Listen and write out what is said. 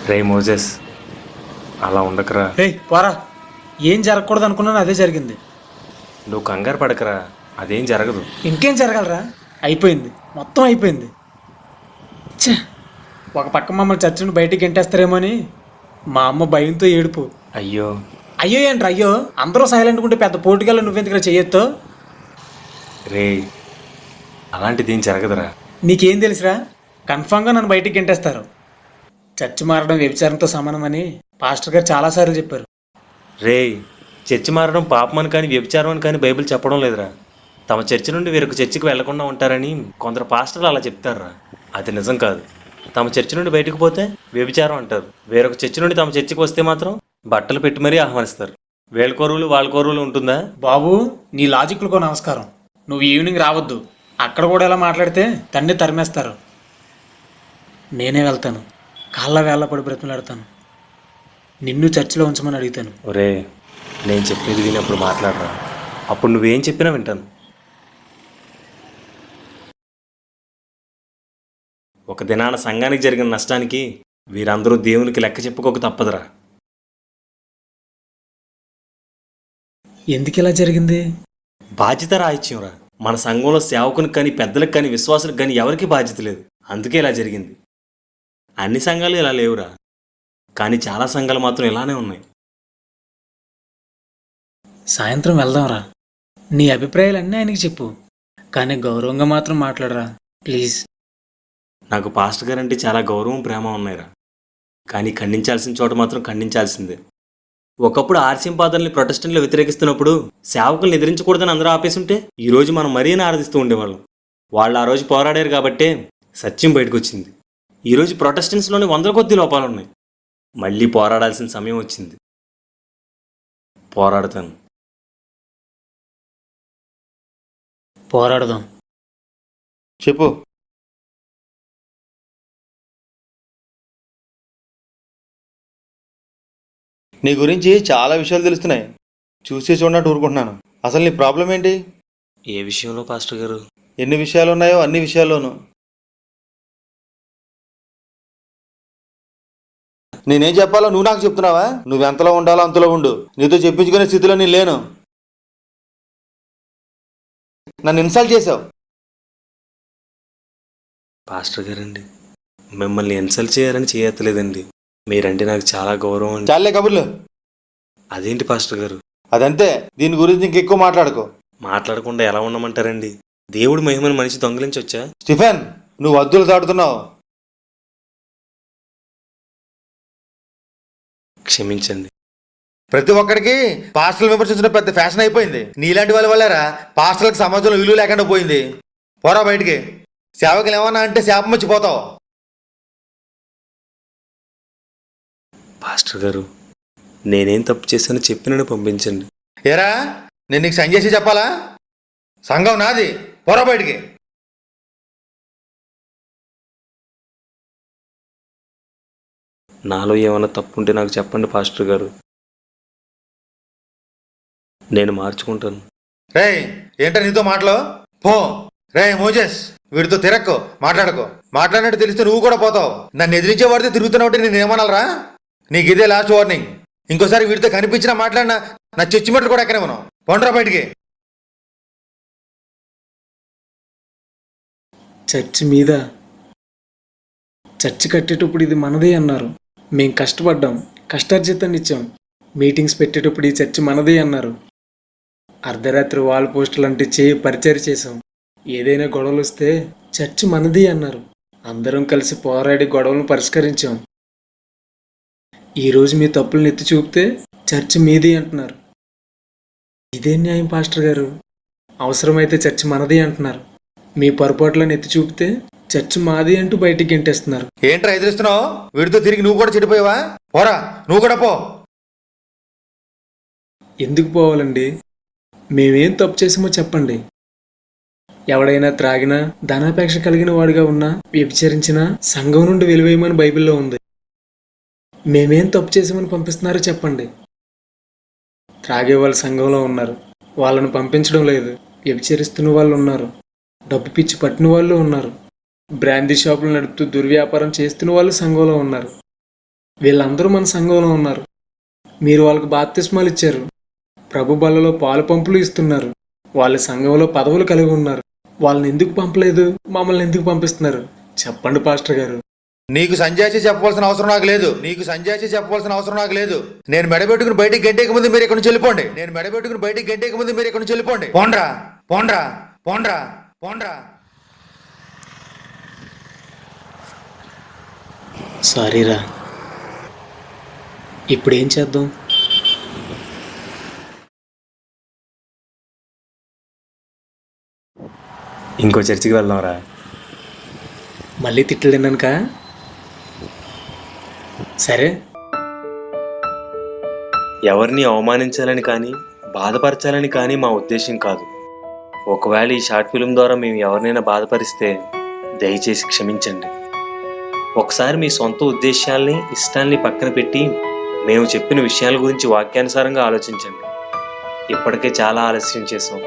రే Moses, అలా ఉండకరా. పోరా. ఏం జరగకూడదు అనుకున్నాను, అదే జరిగింది. నువ్వు కంగారు పడకరా, అదేం జరగదు. ఇంకేం జరగలరా? అయిపోయింది, మొత్తం అయిపోయింది. ఛే, ఒక పక్క మమ్మల్ని చర్చ నుండి బయటికి గెంటేస్తారేమో అని మా అమ్మ భయంతో ఏడుపు. అయ్యో అయ్యో ఏంట్రా అయ్యో? అందరూ సైలెంట్గా ఉంటే పెద్ద పోటీగా నువ్వెందుకు చేయొద్దు? రే, అలాంటిది ఏం జరగదురా. నీకేం తెలుసురా? కన్ఫామ్గా నన్ను బయటికి గెంటేస్తారు. చర్చి మారడం వ్యభిచారంతో సమానమని పాస్టర్ గారు చాలాసార్లు చెప్పారు. రే, చర్చి మారడం పాపమని కానీ వ్యభిచారం అని కానీ బైబిల్ చెప్పడం లేదురా. తమ చర్చి నుండి వేరొక చర్చికి వెళ్లకుండా ఉంటారని కొందరు పాస్టర్లు అలా చెప్తారురా. అది నిజం కాదు. తమ చర్చి నుండి బయటకు పోతే వ్యభిచారం అంటారు. వేరొక చర్చి నుండి తమ చర్చికి వస్తే మాత్రం బట్టలు పెట్టి మరీ ఆహ్వానిస్తారు. వేళ్ళ కొరువులు వాళ్ళ కొరువులు ఉంటుందా? బాబు, నీ లాజిక్లకో నమస్కారం. నువ్వు ఈవినింగ్ రావద్దు. అక్కడ కూడా ఇలా మాట్లాడితే తన్ని తరిమేస్తారు. నేనే వెళ్తాను, కాళ్ళ వేళ్ళ పడి బ్రతిమలాడతాను. నిన్ను చర్చిలో ఉంచమని అడుగుతాను. ఒరే, నేను చెప్పేది వినప్పుడు మాట్లాడరా. అప్పుడు నువ్వేం చెప్పినా వింటాను. ఒక దినాన సంఘానికి జరిగిన నష్టానికి వీరందరూ దేవునికి లెక్క చెప్పుకోక తప్పదురా. ఎందుకు ఇలా జరిగింది? బాధ్యత రాయిత్యంరా. మన సంఘంలో సేవకునికి కానీ పెద్దలకు కానీ విశ్వాసులకు కానీ ఎవరికీ బాధ్యత లేదు. అందుకే ఇలా జరిగింది. అన్ని సంఘాలు ఇలా లేవురా, కానీ చాలా సంఘాలు మాత్రం ఇలానే ఉన్నాయి. సాయంత్రం వెళ్దాంరా. నీ అభిప్రాయాలన్నీ ఆయనకి చెప్పు, కానీ గౌరవంగా మాత్రం మాట్లాడరా ప్లీజ్. నాకు పాస్టర్ గారు అంటే చాలా గౌరవం, ప్రేమ ఉన్నాయిరా. కానీ ఖండించాల్సిన చోట మాత్రం ఖండించాల్సిందే. ఒకప్పుడు ఆర్సీఎం పాదల్ని ప్రొటెస్టెంట్లు వ్యతిరేకిస్తున్నప్పుడు సేవకుల్ని ఎదిరించకూడదని అందరూ ఆపేసుంటే ఈరోజు మనం మరీనా ఆరాధిస్తూ ఉండేవాళ్ళం. వాళ్ళు ఆ రోజు పోరాడారు కాబట్టే సత్యం బయటకు వచ్చింది. ఈరోజు ప్రొటెస్టెంట్స్లోని వందల కొద్ది లోపాలున్నాయి. మళ్ళీ పోరాడాల్సిన సమయం వచ్చింది. పోరాడతాను. పోరాడదాం. చెప్పు. నీ గురించి చాలా విషయాలు తెలుస్తున్నాయి. చూసి చూడనట్టు ఊరుకుంటున్నాను. అసలు నీ ప్రాబ్లం ఏంటి? ఏ విషయంలో పాస్టర్ గారు? ఎన్ని విషయాలు ఉన్నాయో అన్ని విషయాల్లోనూ. నేనేం చెప్పాలో నువ్వు నాకు చెప్తున్నావా? నువ్వు ఎంతలో ఉండాలో అంతలో ఉండు. నీతో చెప్పించుకునే స్థితిలో నేను లేను. నన్ను ఇన్సల్ట్ చేసావు. పాస్టర్ గారండి, మిమ్మల్ని ఇన్సల్ట్ చేయాలని చేయట్లేదండి. మీరంటే నాకు చాలా గౌరవం అండి. చాలే కబుర్లు. అదేంటి పాస్టర్ గారు? అదంతే. దీని గురించి ఇంకెక్కువ మాట్లాడుకో. మాట్లాడకుండా ఎలా ఉండమంటారండి? దేవుడి మహిమను మనిషి దొంగిలించొచ్చా? స్టీఫెన్, నువ్వు హద్దులు దాటుతున్నావు. క్షమించండి. ప్రతి ఒక్కడికి పాస్టర్లు విమర్శించడం పెద్ద ఫ్యాషన్ అయిపోయింది. నీలాంటి వాళ్ళ వల్లరా పాస్టర్లకు సమాజంలో విలువ లేకుండా పోయింది. పోరా బయటికి. సేవకులు ఏమన్నా అంటే శాపం వచ్చిపోతావు. పాస్టర్ గారు, నేనేం తప్పు చేశానో చెప్పి నన్ను పంపించండి. ఏరా, నేను నీకు సైన్ చేసి చెప్పాలా? సంఘం నాది. పోరా బయటికి. నాలో ఏమైనా తప్పు ఉంటే నాకు చెప్పండి పాస్టర్ గారు, నేను మార్చుకుంటాను. రేయ్, ఏంటో నీతో మాటలు? పో. రే మోజెస్, వీడితో తిరక్కో, మాట్లాడుకో. మాట్లాడినట్టు తెలిస్తే నువ్వు కూడా పోతావు. నన్ను ఎదిరించే వాడితే తిరుగుతున్నావు అంటే నేను ఏమనాలరా? నీకు ఇదే లాస్ట్ వార్నింగ్. ఇంకోసారి వీడితో కనిపించినా మాట్లాడినా నా చచ్చిమెట్లు కూడా ఎక్కడే మనం. పొండ్రా బయటికి. చర్చి మీద చర్చి కట్టేటప్పుడు ఇది మనదే అన్నారు. మేం కష్టపడ్డాం, కష్టార్జితాన్ని ఇచ్చాం. మీటింగ్స్ పెట్టేటప్పుడు ఈ చర్చి మనదే అన్నారు. అర్ధరాత్రి వాల్ పోస్టులు అంటే పరిచయం చేసాం. ఏదైనా గొడవలు వస్తే చర్చి మనది అన్నారు. అందరం కలిసి పోరాడి గొడవలను పరిష్కరించాం. ఈరోజు మీ తప్పులను ఎత్తి చూపితే చర్చి మీది అంటున్నారు. ఇదే న్యాయం పాస్టర్ గారు? అవసరమైతే చర్చి మనది అంటున్నారు. మీ పొరపాట్లను ఎత్తి చూపితే చర్చి మాది అంటూ బయటికి గెంటేస్తున్నారు. ఏంట్రా ఎదిరిస్తున్నావు? వీడితో తిరిగి నువ్వు కూడా చెడిపోయావా? పోరా, నువ్వు కూడా పో. ఎందుకు పోవాలండి? మేమేం తప్పు చేసామో చెప్పండి. ఎవడైనా త్రాగినా, ధనాపేక్ష కలిగిన వాడిగా ఉన్నా, వ్యభిచరించినా సంఘం నుండి వెలివేయమని బైబిల్లో ఉంది. మేమేం తప్పు చేసామని పంపిస్తున్నారో చెప్పండి. త్రాగే వాళ్ళు సంఘంలో ఉన్నారు, వాళ్ళను పంపించడం లేదు. వ్యభిచరిస్తున్న వాళ్ళు ఉన్నారు, డబ్బు పిచ్చి పట్టిన వాళ్ళు ఉన్నారు, బ్రాందీ షాపులు నడుపుతూ దుర్వ్యాపారం చేస్తున్న వాళ్ళు సంఘంలో ఉన్నారు. వీళ్ళందరూ మన సంఘంలో ఉన్నారు. మీరు వాళ్ళకి బాప్తిస్మాలు ఇచ్చారు, ప్రభు బల్లలో పాలు పంపులు ఇస్తున్నారు, వాళ్ళ సంఘంలో పదవులు కలిగి ఉన్నారు. వాళ్ళని ఎందుకు పంపలేదు, మమ్మల్ని ఎందుకు పంపిస్తున్నారు చెప్పండి పాస్టర్ గారు. నీకు సంజాయిషి చెప్పవలసిన అవసరం నాకు లేదు. నీకు సంజాయిషి చెప్పవలసిన అవసరం నాకు లేదు. నేను మెడబెట్టుకుని బయటికి గంటేక ముందు మీరు ఇక్కడ నుంచి వెళ్ళిపోండి. నేను మెడబెట్టుకుని బయటికి గంటేక ముందు మీరు ఇక్కడ నుంచి వెళ్ళిపోండి. పోండ్రా పోండ్రా పోండ్రా పోండ్రా. సారీరా, ఇప్పుడు ఏం చేద్దాం? ఇంకో చర్చికి వెళ్దాంరా. మళ్ళీ తిట్లు తిన్నానుక? సరే. ఎవరిని అవమానించాలని కానీ బాధపరచాలని కానీ మా ఉద్దేశం కాదు. ఒకవేళ ఈ షార్ట్ ఫిల్మ్ ద్వారా మేము ఎవరినైనా బాధపరిస్తే దయచేసి క్షమించండి. ఒకసారి మీ సొంత ఉద్దేశాల్ని ఇష్టాల్ని పక్కన పెట్టి మేము చెప్పిన విషయాల గురించి వాక్యానుసారంగా ఆలోచించండి. ఇప్పటికే చాలా ఆలస్యం చేసాం.